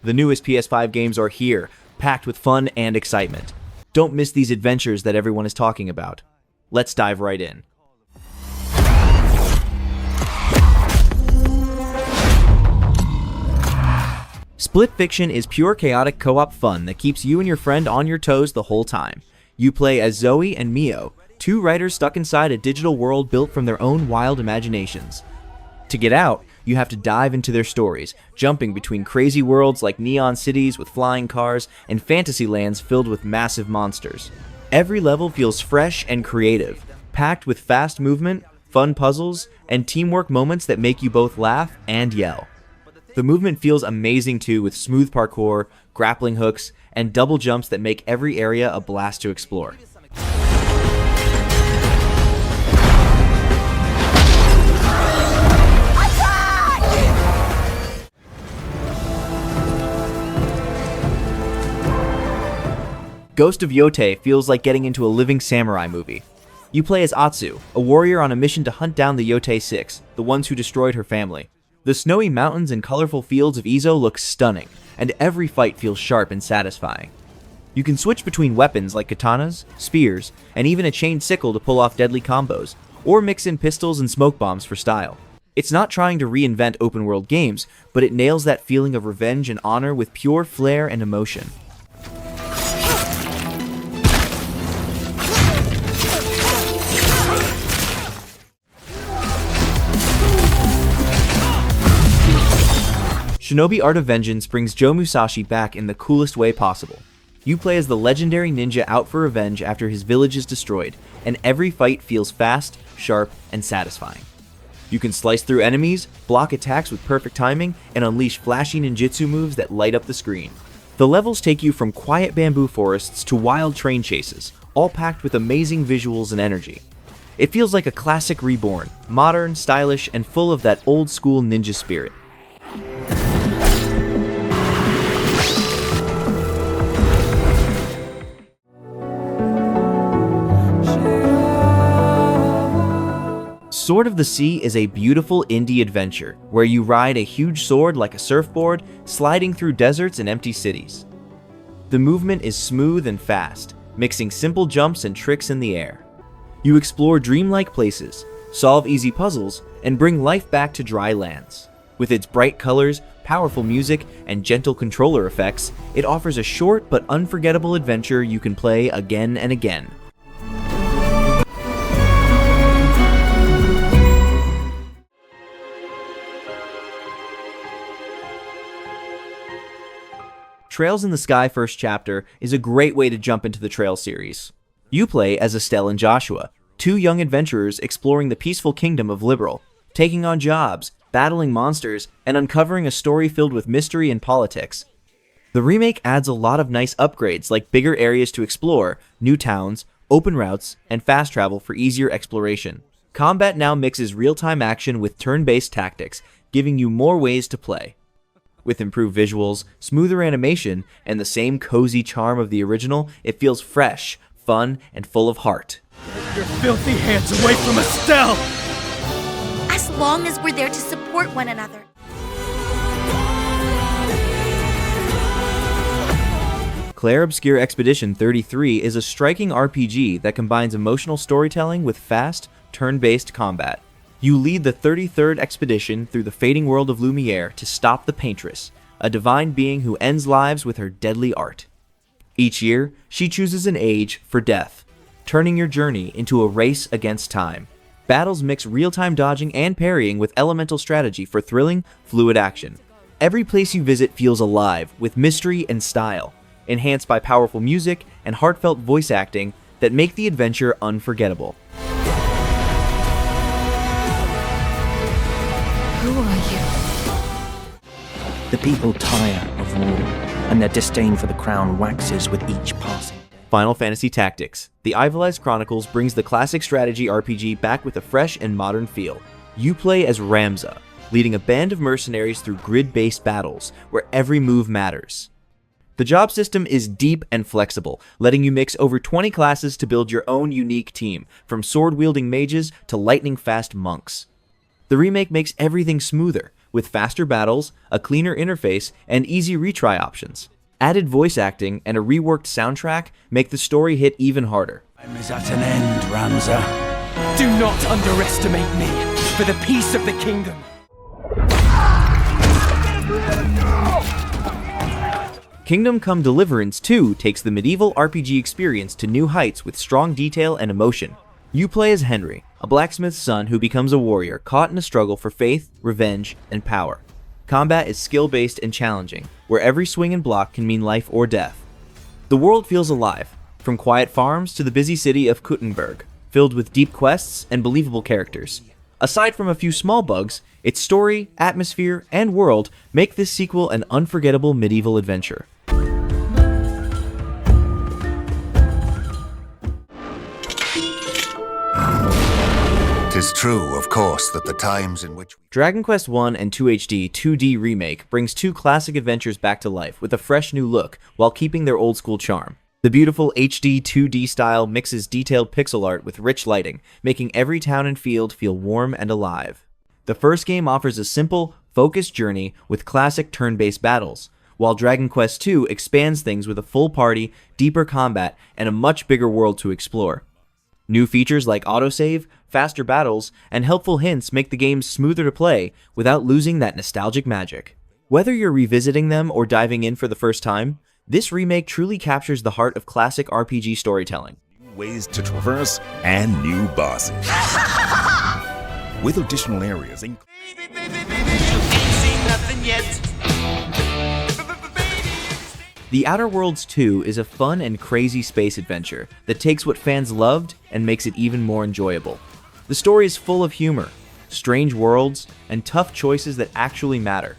The newest PS5 games are here, packed with fun and excitement. Don't miss these adventures that everyone is talking about. Let's dive right in. Split Fiction is pure chaotic co-op fun that keeps you and your friend on your toes the whole time. You play as Zoe and Mio, two writers stuck inside a digital world built from their own wild imaginations. To get out, you have to dive into their stories, jumping between crazy worlds like neon cities with flying cars and fantasy lands filled with massive monsters. Every level feels fresh and creative, packed with fast movement, fun puzzles, and teamwork moments that make you both laugh and yell. The movement feels amazing too, with smooth parkour, grappling hooks, and double jumps that make every area a blast to explore. Ghost of Yotei feels like getting into a living samurai movie. You play as Atsu, a warrior on a mission to hunt down the Yotei 6, the ones who destroyed her family. The snowy mountains and colorful fields of Izo look stunning, and every fight feels sharp and satisfying. You can switch between weapons like katanas, spears, and even a chained sickle to pull off deadly combos, or mix in pistols and smoke bombs for style. It's not trying to reinvent open-world games, but it nails that feeling of revenge and honor with pure flair and emotion. Shinobi Art of Vengeance brings Joe Musashi back in the coolest way possible. You play as the legendary ninja out for revenge after his village is destroyed, and every fight feels fast, sharp, and satisfying. You can slice through enemies, block attacks with perfect timing, and unleash flashy ninjutsu moves that light up the screen. The levels take you from quiet bamboo forests to wild train chases, all packed with amazing visuals and energy. It feels like a classic reborn, modern, stylish, and full of that old-school ninja spirit. Sword of the Sea is a beautiful indie adventure where you ride a huge sword like a surfboard, sliding through deserts and empty cities. The movement is smooth and fast, mixing simple jumps and tricks in the air. You explore dreamlike places, solve easy puzzles, and bring life back to dry lands. With its bright colors, powerful music, and gentle controller effects, it offers a short but unforgettable adventure you can play again and again. Trails in the Sky First Chapter is a great way to jump into the Trail series. You play as Estelle and Joshua, two young adventurers exploring the peaceful kingdom of Liberal, taking on jobs, battling monsters, and uncovering a story filled with mystery and politics. The remake adds a lot of nice upgrades like bigger areas to explore, new towns, open routes, and fast travel for easier exploration. Combat now mixes real-time action with turn-based tactics, giving you more ways to play. With improved visuals, smoother animation, and the same cozy charm of the original, it feels fresh, fun, and full of heart. Get your filthy hands away from Estelle! As long as we're there to support one another. Clair Obscur Expedition 33 is a striking RPG that combines emotional storytelling with fast, turn-based combat. You lead the 33rd expedition through the fading world of Lumiere to stop the Paintress, a divine being who ends lives with her deadly art. Each year, she chooses an age for death, turning your journey into a race against time. Battles mix real-time dodging and parrying with elemental strategy for thrilling, fluid action. Every place you visit feels alive, with mystery and style, enhanced by powerful music and heartfelt voice acting that make the adventure unforgettable. Who are you? The people tire of war, and their disdain for the crown waxes with each passing day. Final Fantasy Tactics. The Ivalice Chronicles brings the classic strategy RPG back with a fresh and modern feel. You play as Ramza, leading a band of mercenaries through grid-based battles, where every move matters. The job system is deep and flexible, letting you mix over 20 classes to build your own unique team, from sword-wielding mages to lightning-fast monks. The remake makes everything smoother, with faster battles, a cleaner interface, and easy retry options. Added voice acting and a reworked soundtrack make the story hit even harder. Time is at an end, Ramza. Do not underestimate me for the peace of the kingdom. Kingdom Come Deliverance 2 takes the medieval RPG experience to new heights with strong detail and emotion. You play as Henry, a blacksmith's son who becomes a warrior caught in a struggle for faith, revenge, and power. Combat is skill-based and challenging, where every swing and block can mean life or death. The world feels alive, from quiet farms to the busy city of Kuttenberg, filled with deep quests and believable characters. Aside from a few small bugs, its story, atmosphere, and world make this sequel an unforgettable medieval adventure. 'Tis true, of course, that the times in which Dragon Quest I and 2 HD 2D Remake brings two classic adventures back to life with a fresh new look while keeping their old school charm. The beautiful HD 2D style mixes detailed pixel art with rich lighting, making every town and field feel warm and alive. The first game offers a simple, focused journey with classic turn-based battles, while Dragon Quest II expands things with a full party, deeper combat, and a much bigger world to explore. New features like autosave, faster battles, and helpful hints make the game smoother to play without losing that nostalgic magic. Whether you're revisiting them or diving in for the first time, this remake truly captures the heart of classic RPG storytelling. Ways to traverse and new bosses. With additional areas. The Outer Worlds 2 is a fun and crazy space adventure that takes what fans loved and makes it even more enjoyable. The story is full of humor, strange worlds, and tough choices that actually matter.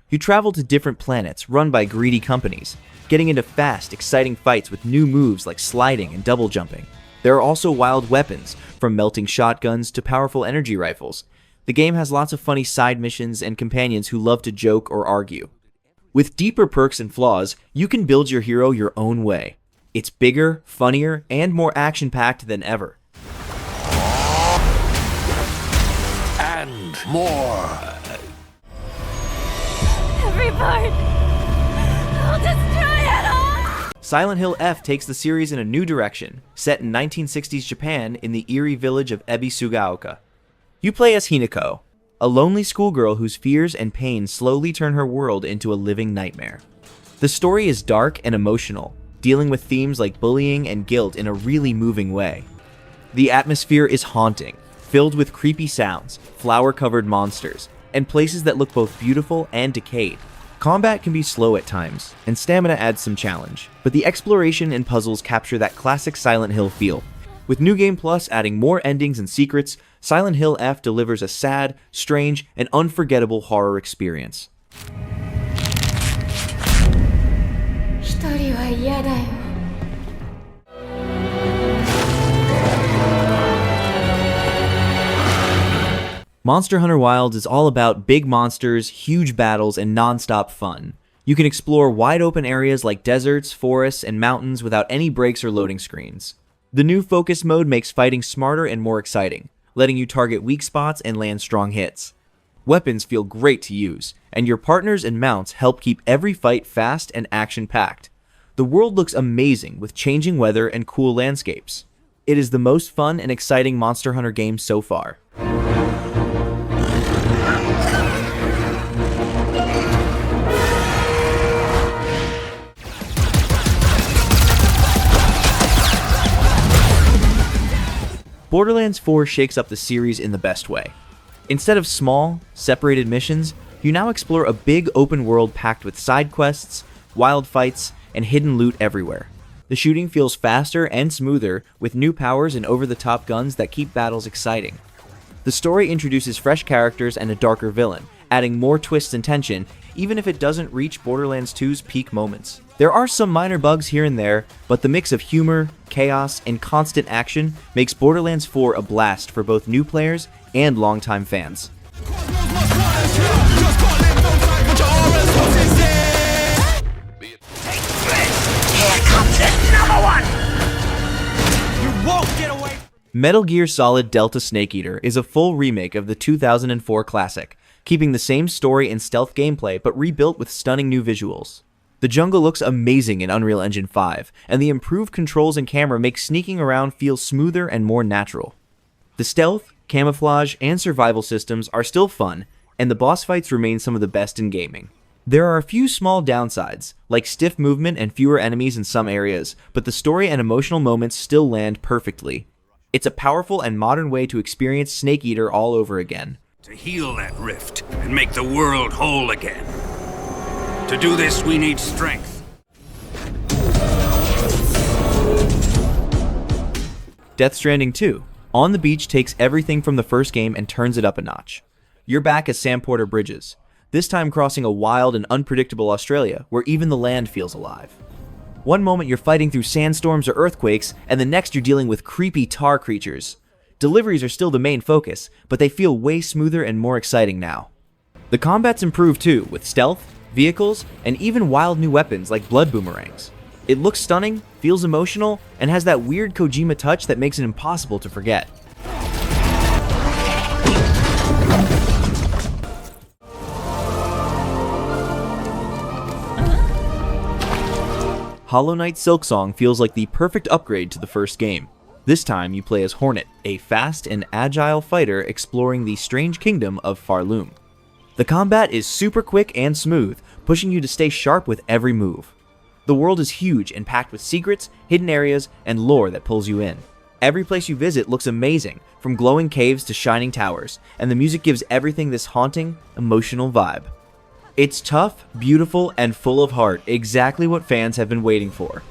You travel to different planets run by greedy companies, getting into fast, exciting fights with new moves like sliding and double jumping. There are also wild weapons, from melting shotguns to powerful energy rifles. The game has lots of funny side missions and companions who love to joke or argue. With deeper perks and flaws, you can build your hero your own way. It's bigger, funnier, and more action-packed than ever. and more. Every part. I'll destroy it all! Silent Hill F takes the series in a new direction, set in 1960s Japan in the eerie village of Ebisugaoka. You play as Hinako, a lonely schoolgirl whose fears and pain slowly turn her world into a living nightmare. The story is dark and emotional, dealing with themes like bullying and guilt in a really moving way. The atmosphere is haunting, filled with creepy sounds, flower-covered monsters, and places that look both beautiful and decayed. Combat can be slow at times, and stamina adds some challenge, but the exploration and puzzles capture that classic Silent Hill feel. With New Game Plus adding more endings and secrets, Silent Hill F delivers a sad, strange, and unforgettable horror experience. 一人は嫌だよ。 Monster Hunter Wilds is all about big monsters, huge battles, and non-stop fun. You can explore wide-open areas like deserts, forests, and mountains without any breaks or loading screens. The new focus mode makes fighting smarter and more exciting, letting you target weak spots and land strong hits. Weapons feel great to use, and your partners and mounts help keep every fight fast and action-packed. The world looks amazing with changing weather and cool landscapes. It is the most fun and exciting Monster Hunter game so far. Borderlands 4 shakes up the series in the best way. Instead of small, separated missions, you now explore a big open world packed with side quests, wild fights, and hidden loot everywhere. The shooting feels faster and smoother, with new powers and over-the-top guns that keep battles exciting. The story introduces fresh characters and a darker villain, adding more twists and tension, even if it doesn't reach Borderlands 2's peak moments. There are some minor bugs here and there, but the mix of humor, chaos, and constant action makes Borderlands 4 a blast for both new players and longtime fans. Metal Gear Solid Delta Snake Eater is a full remake of the 2004 classic, keeping the same story and stealth gameplay but rebuilt with stunning new visuals. The jungle looks amazing in Unreal Engine 5, and the improved controls and camera make sneaking around feel smoother and more natural. The stealth, camouflage, and survival systems are still fun, and the boss fights remain some of the best in gaming. There are a few small downsides, like stiff movement and fewer enemies in some areas, but the story and emotional moments still land perfectly. It's a powerful and modern way to experience Snake Eater all over again. To heal that rift and make the world whole again. To do this, we need strength. Death Stranding 2. On the Beach takes everything from the first game and turns it up a notch. You're back as Sam Porter Bridges, this time crossing a wild and unpredictable Australia where even the land feels alive. One moment you're fighting through sandstorms or earthquakes, and the next you're dealing with creepy tar creatures. Deliveries are still the main focus, but they feel way smoother and more exciting now. The combat's improved too, with stealth, vehicles, and even wild new weapons like blood boomerangs. It looks stunning, feels emotional, and has that weird Kojima touch that makes it impossible to forget. Hollow Knight Silksong feels like the perfect upgrade to the first game. This time you play as Hornet, a fast and agile fighter exploring the strange kingdom of Farloom. The combat is super quick and smooth, pushing you to stay sharp with every move. The world is huge and packed with secrets, hidden areas, and lore that pulls you in. Every place you visit looks amazing, from glowing caves to shining towers, and the music gives everything this haunting, emotional vibe. It's tough, beautiful, and full of heart, exactly what fans have been waiting for.